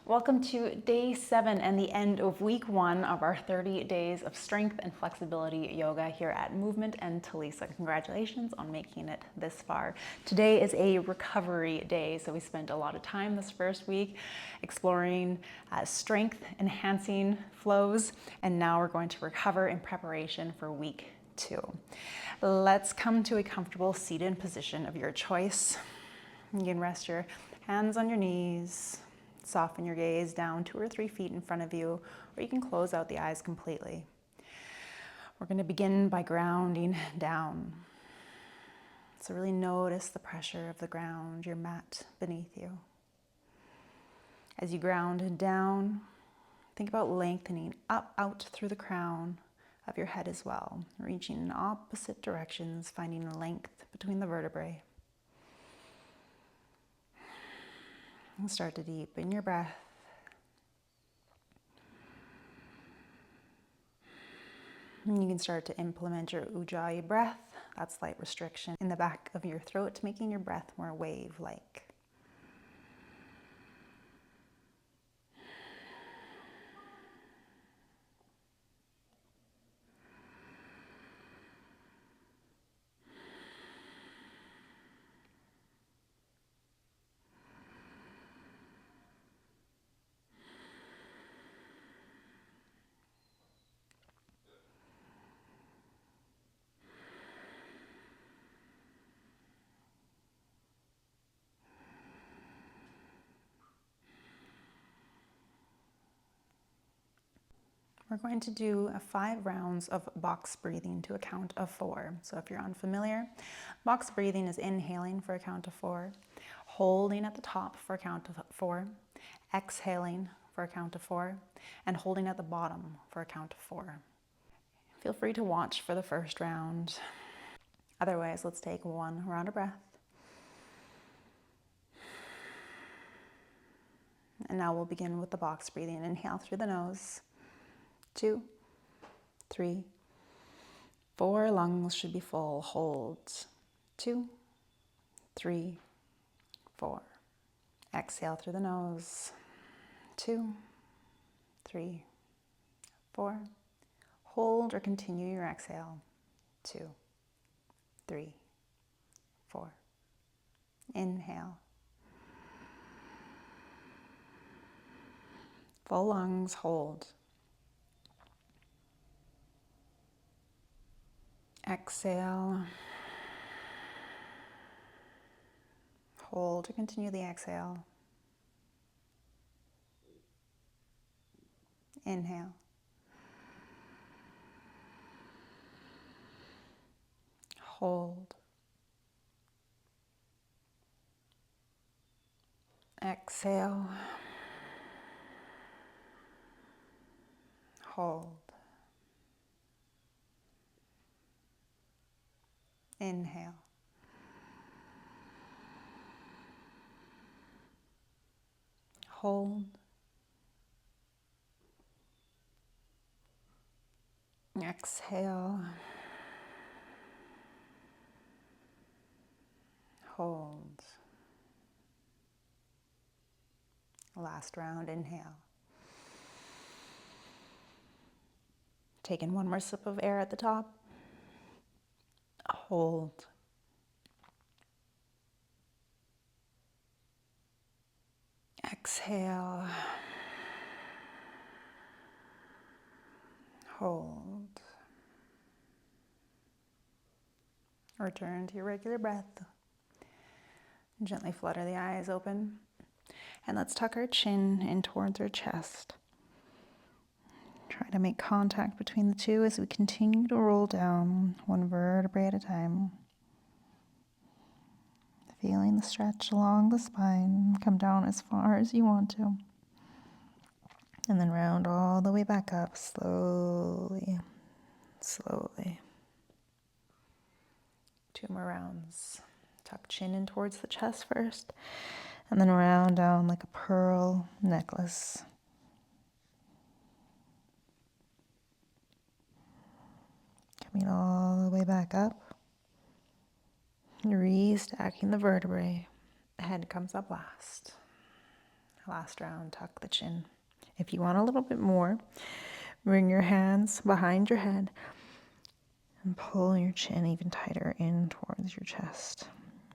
Welcome to day 7 and the end of week 1 of our 30 days of strength and flexibility yoga here at Movement and Telisa. Congratulations on making it this far. Today is a recovery day, so we spent a lot of time this first week exploring strength enhancing flows, and now we're going to recover in preparation for week 2. Let's come to a comfortable seated position of your choice. You can rest your hands on your knees. Soften your gaze down 2 or 3 feet in front of you, or you can close out the eyes completely. We're going to begin by grounding down. So really notice the pressure of the ground, your mat beneath you. As you ground down, think about lengthening up, out through the crown of your head as well, reaching in opposite directions, finding length between the vertebrae. And start to deepen your breath. And you can start to implement your ujjayi breath. That's light restriction in the back of your throat, making your breath more wave-like. We're going to do 5 rounds of box breathing to a count of 4. So if you're unfamiliar, box breathing is inhaling for a count of 4, holding at the top for a count of 4, exhaling for a count of 4, and holding at the bottom for a count of 4. Feel free to watch for the first round. Otherwise, let's take 1 round of breath. And now we'll begin with the box breathing. Inhale through the nose. 2, 3, 4 lungs should be full. Hold. 2, 3, 4. Exhale through the nose. 2, 3, 4. Hold or continue your exhale. 2, 3, 4. Inhale. Full lungs, hold. Exhale. Hold to continue the exhale. Inhale. Hold. Exhale. Hold. Inhale. Hold. Exhale. Hold. Last round, inhale. Taking 1 more sip of air at the top. Hold. Exhale. Hold. Return to your regular breath. Gently flutter the eyes open. And let's tuck our chin in towards our chest. Try to make contact between the two as we continue to roll down 1 vertebrae at a time. Feeling the stretch along the spine. Come down as far as you want to. And then round all the way back up, slowly, slowly. 2 more rounds. Tuck chin in towards the chest first, and then round down like a pearl necklace. Coming all the way back up. Restacking the vertebrae. The head comes up last. Last round, tuck the chin. If you want a little bit more, bring your hands behind your head and pull your chin even tighter in towards your chest.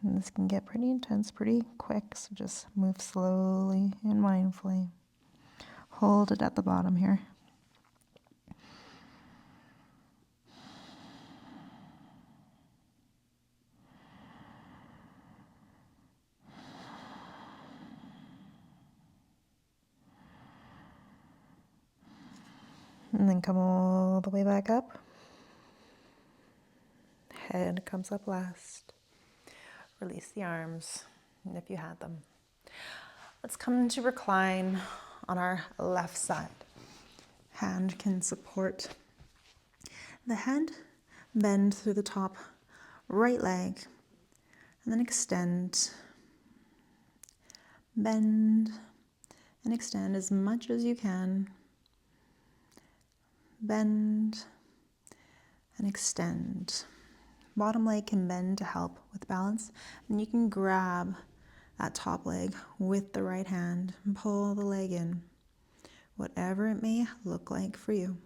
And this can get pretty intense pretty quick, so just move slowly and mindfully. Hold it at the bottom here. And then come all the way back up. Head comes up last. Release the arms, if you had them. Let's come to recline on our left side. Hand can support the head. Bend through the top right leg, and then extend. Bend and extend as much as you can. Bend and extend. Bottom leg can bend to help with balance, and you can grab that top leg with the right hand and pull the leg in, whatever it may look like for you.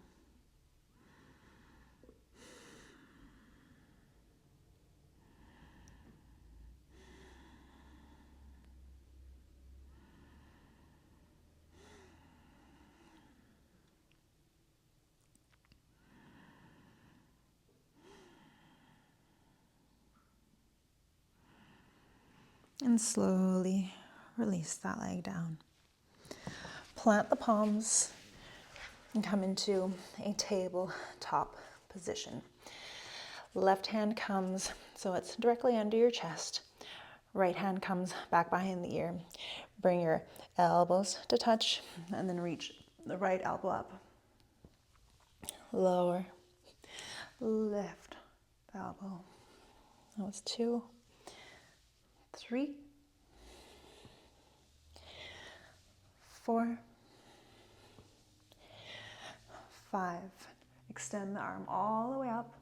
And slowly release that leg down. Plant the palms and come into a tabletop position. Left hand comes so it's directly under your chest. Right hand comes back behind the ear. Bring your elbows to touch and then reach the right elbow up. Lower, lift the elbow. That was 2, 3, 4, 5. Extend the arm all the way up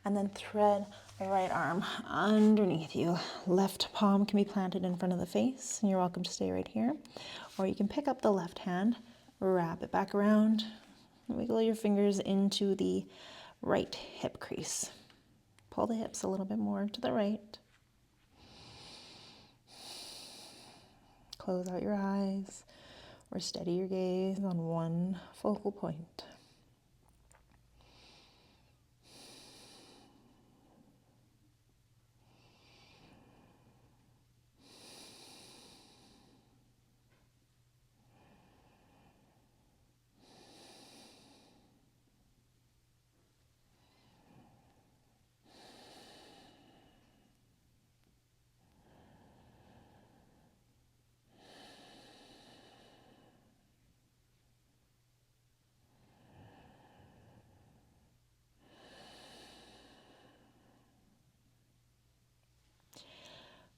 and then thread the right arm underneath you. Left palm can be planted in front of the face, and you're welcome to stay right here. Or you can pick up the left hand, wrap it back around, wiggle your fingers into the right hip crease. Pull the hips a little bit more to the right. Close out your eyes or steady your gaze on one focal point.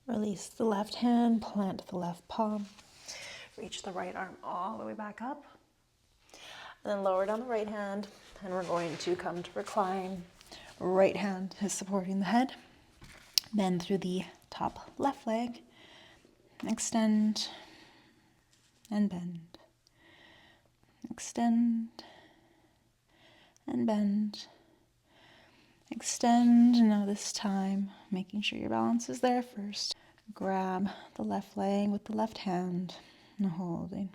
Release the left hand, plant the left palm, reach the right arm all the way back up, and then lower down the right hand, and we're going to come to recline. Right hand is supporting the head. Bend through the top left leg, extend and bend, extend and bend. Extend, now this time, making sure your balance is there first. Grab the left leg with the left hand and holding.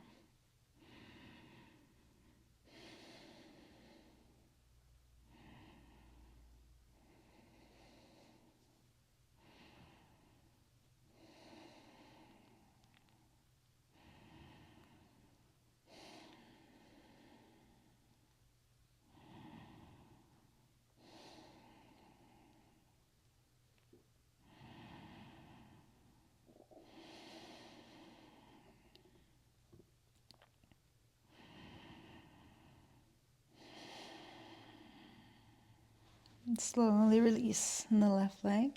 And slowly release in the left leg.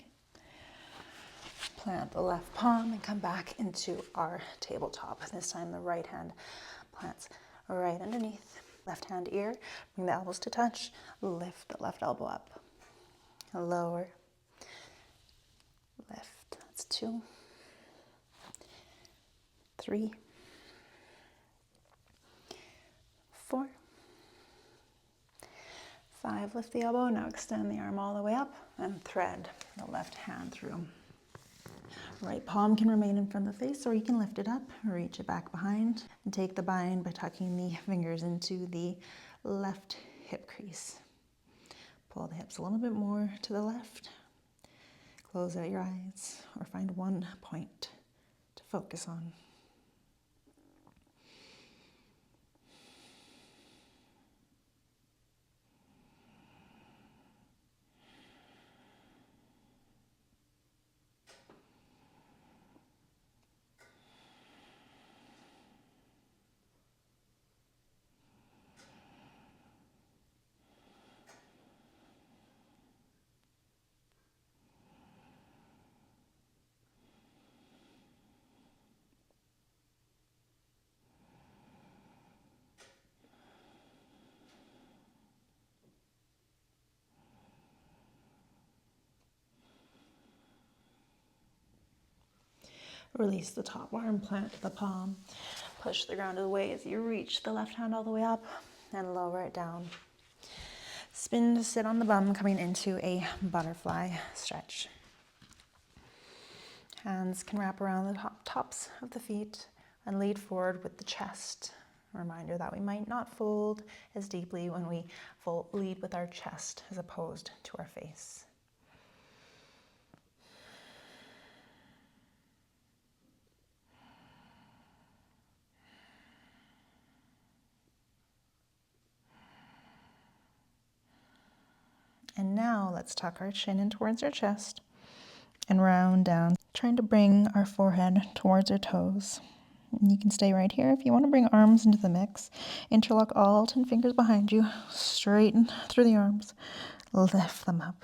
Plant the left palm and come back into our tabletop. This time the right hand plants right underneath. Left hand ear. Bring the elbows to touch. Lift the left elbow up. Lower. Lift. That's 2, 3, 4, 5, lift the elbow. Now extend the arm all the way up and thread the left hand through. Right palm can remain in front of the face, or you can lift it up, reach it back behind, and take the bind by tucking the fingers into the left hip crease. Pull the hips a little bit more to the left. Close out your eyes, or find one point to focus on. Release the top arm, plant the palm, push the ground away as you reach the left hand all the way up and lower it down. Spin to sit on the bum, coming into a butterfly stretch. Hands can wrap around the tops of the feet and lead forward with the chest. A reminder that we might not fold as deeply when we lead with our chest as opposed to our face. And now let's tuck our chin in towards our chest and round down, trying to bring our forehead towards our toes. And you can stay right here. If you want to bring arms into the mix, interlock all 10 fingers behind you, straighten through the arms, lift them up.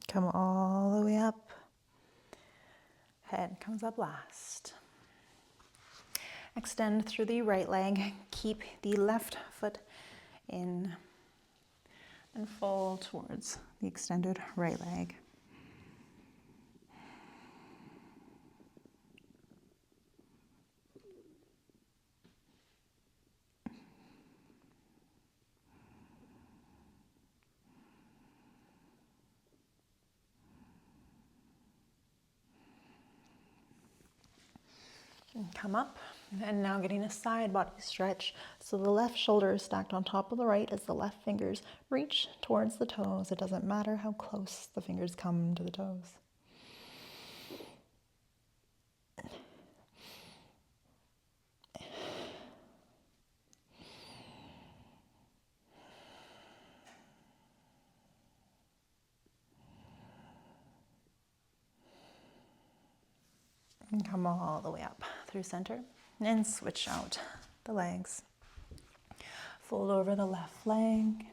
Come all the way up. Head comes up last. Extend through the right leg. Keep the left foot in and fold towards the extended right leg. And come up, and now getting a side body stretch. So the left shoulder is stacked on top of the right as the left fingers reach towards the toes. It doesn't matter how close the fingers come to the toes. And come all the way up through center and switch out the legs. Fold over the left leg.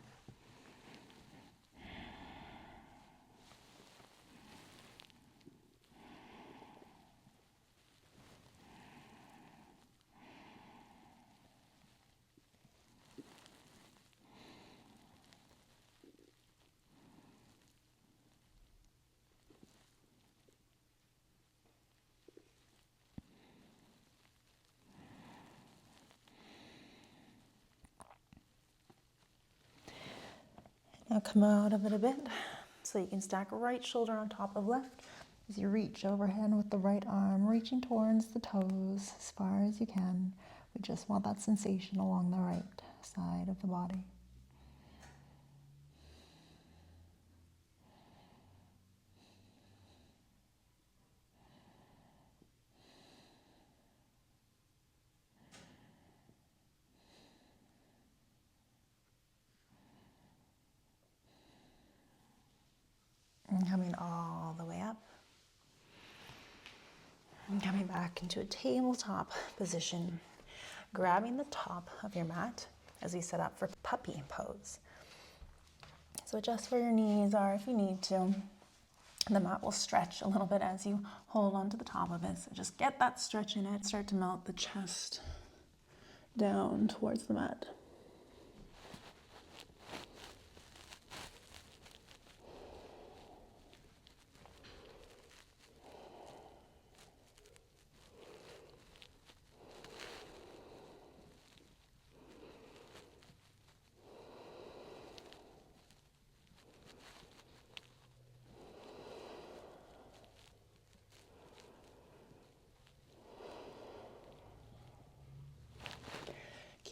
Now come out of it a bit so you can stack right shoulder on top of left as you reach overhead with the right arm, reaching towards the toes as far as you can. We just want that sensation along the right side of the body. And coming all the way up. And coming back into a tabletop position, grabbing the top of your mat as we set up for puppy pose. So adjust where your knees are if you need to. The mat will stretch a little bit as you hold onto the top of it. So just get that stretch in it. Start to melt the chest down towards the mat.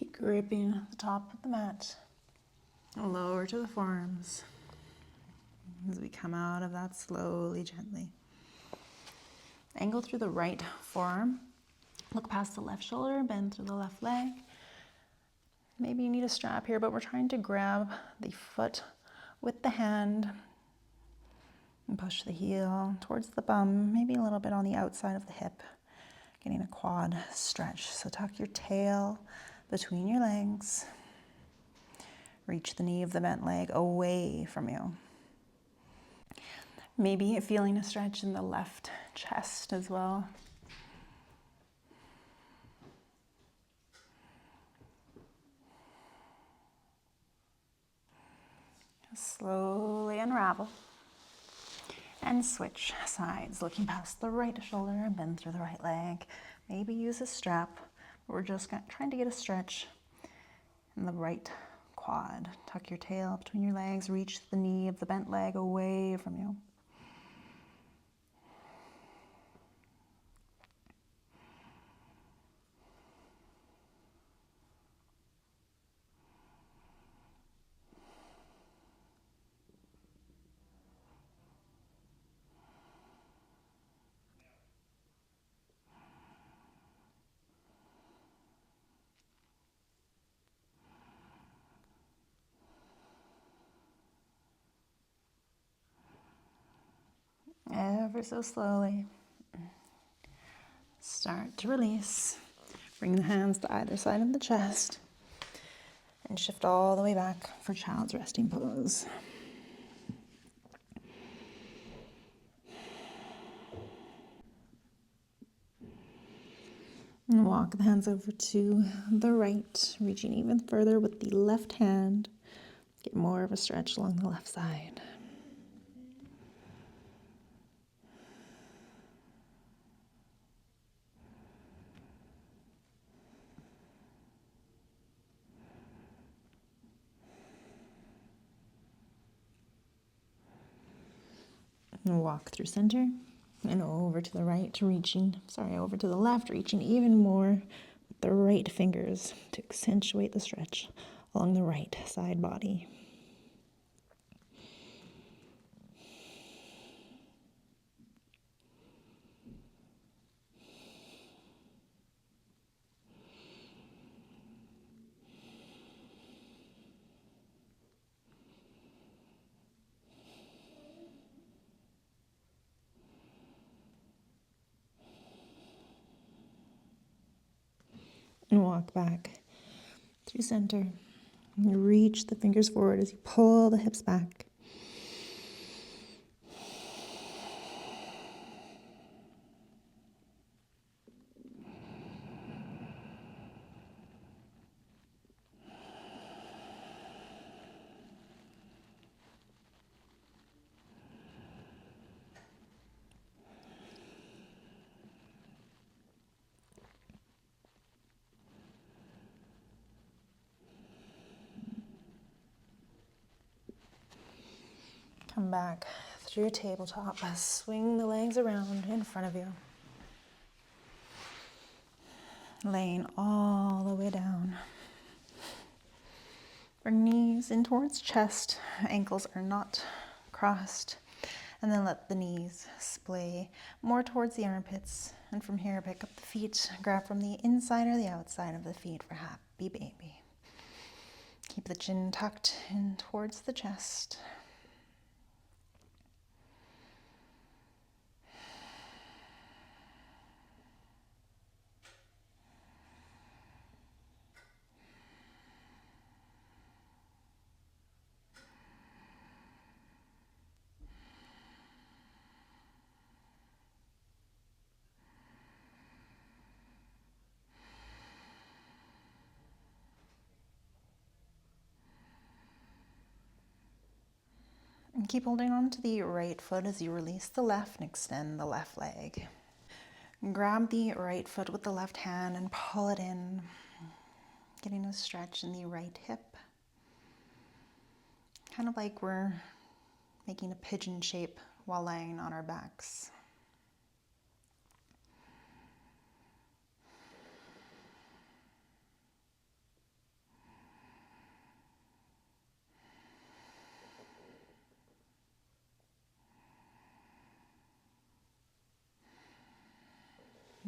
Keep gripping the top of the mat. Lower to the forearms. As we come out of that slowly, gently. Angle through the right forearm. Look past the left shoulder, bend through the left leg. Maybe you need a strap here, but we're trying to grab the foot with the hand and push the heel towards the bum, maybe a little bit on the outside of the hip, getting a quad stretch. So tuck your tail between your legs. Reach the knee of the bent leg away from you. Maybe feeling a stretch in the left chest as well. Slowly unravel and switch sides, looking past the right shoulder and bend through the right leg. Maybe use a strap. We're just trying to get a stretch in the right quad. Tuck your tail between your legs, reach the knee of the bent leg away from you. Ever so slowly, start to release. Bring the hands to either side of the chest and shift all the way back for child's resting pose. And walk the hands over to the right, reaching even further with the left hand. Get more of a stretch along the left side. And walk through center and over to the right, over to the left, reaching even more with the right fingers to accentuate the stretch along the right side body. And walk back through center. And reach the fingers forward as you pull the hips back. Come back through your tabletop. Swing the legs around in front of you. Laying all the way down. Bring knees in towards chest. Ankles are not crossed. And then let the knees splay more towards the armpits. And from here, pick up the feet. Grab from the inside or the outside of the feet for happy baby. Keep the chin tucked in towards the chest. And keep holding on to the right foot as you release the left and extend the left leg. Grab the right foot with the left hand and pull it in, getting a stretch in the right hip. Kind of like we're making a pigeon shape while lying on our backs.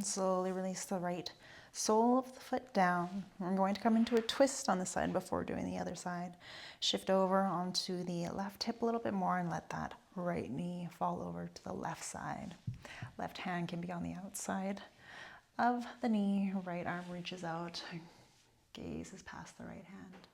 Slowly release the right sole of the foot down. We're going to come into a twist on the side before doing the other side. Shift over onto the left hip a little bit more and let that right knee fall over to the left side. Left hand can be on the outside of the knee. Right arm reaches out. Gaze is past the right hand.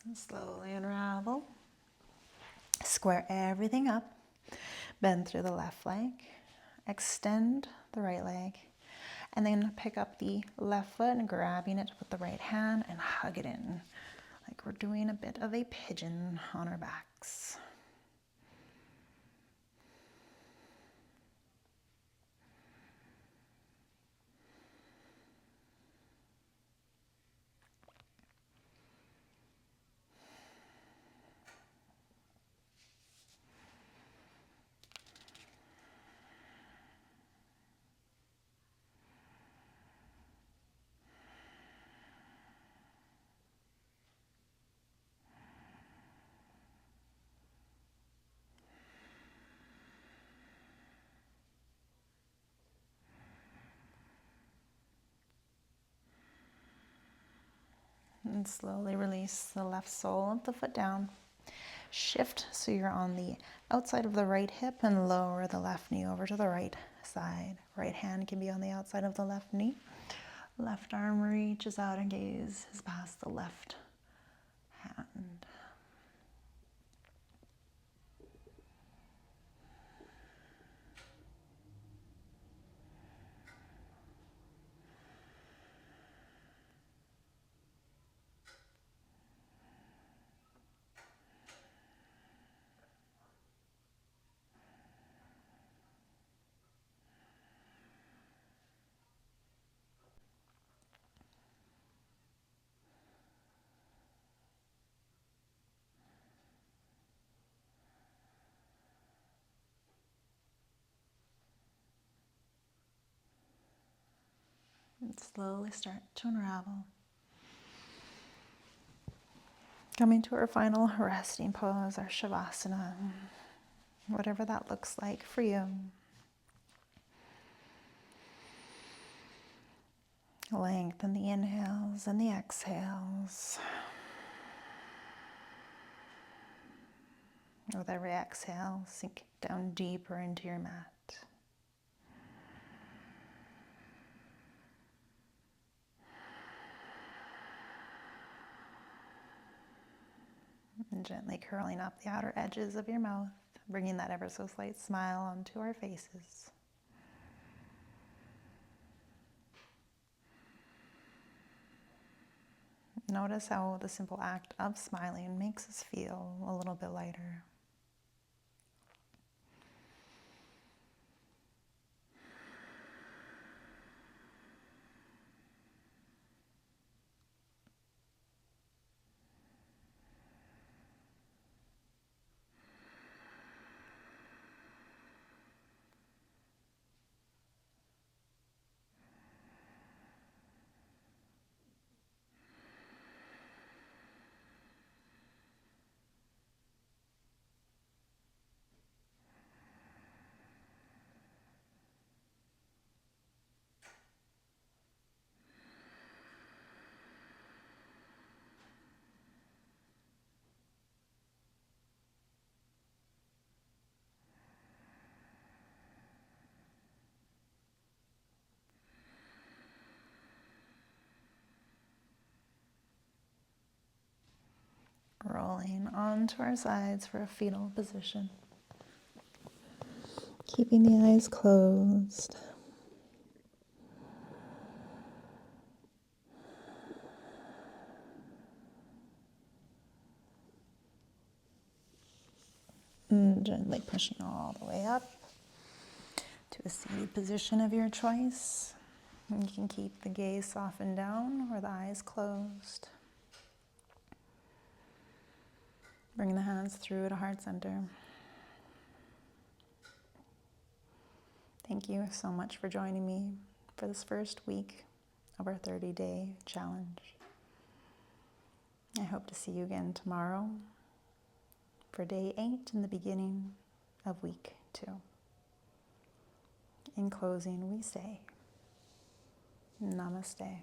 And slowly unravel. Square everything up. Bend through the left leg. Extend the right leg. And then pick up the left foot and grabbing it with the right hand and hug it in. Like we're doing a bit of a pigeon on our backs. And slowly release the left sole of the foot down. Shift so you're on the outside of the right hip and lower the left knee over to the right side. Right hand can be on the outside of the left knee. Left arm reaches out and gaze is past the left hand. And slowly start to unravel. Coming to our final resting pose, our shavasana, whatever that looks like for you. Lengthen the inhales and the exhales. With every exhale, sink down deeper into your mat. And gently curling up the outer edges of your mouth, bringing that ever so slight smile onto our faces. Notice how the simple act of smiling makes us feel a little bit lighter. Rolling onto our sides for a fetal position. Keeping the eyes closed. And gently pushing all the way up. to a seated position of your choice. You can keep the gaze softened down or the eyes closed. Bring the hands through to heart center. Thank you so much for joining me for this first week of our 30-day challenge. I hope to see you again tomorrow for day 8 in the beginning of week 2. In closing, we say, Namaste.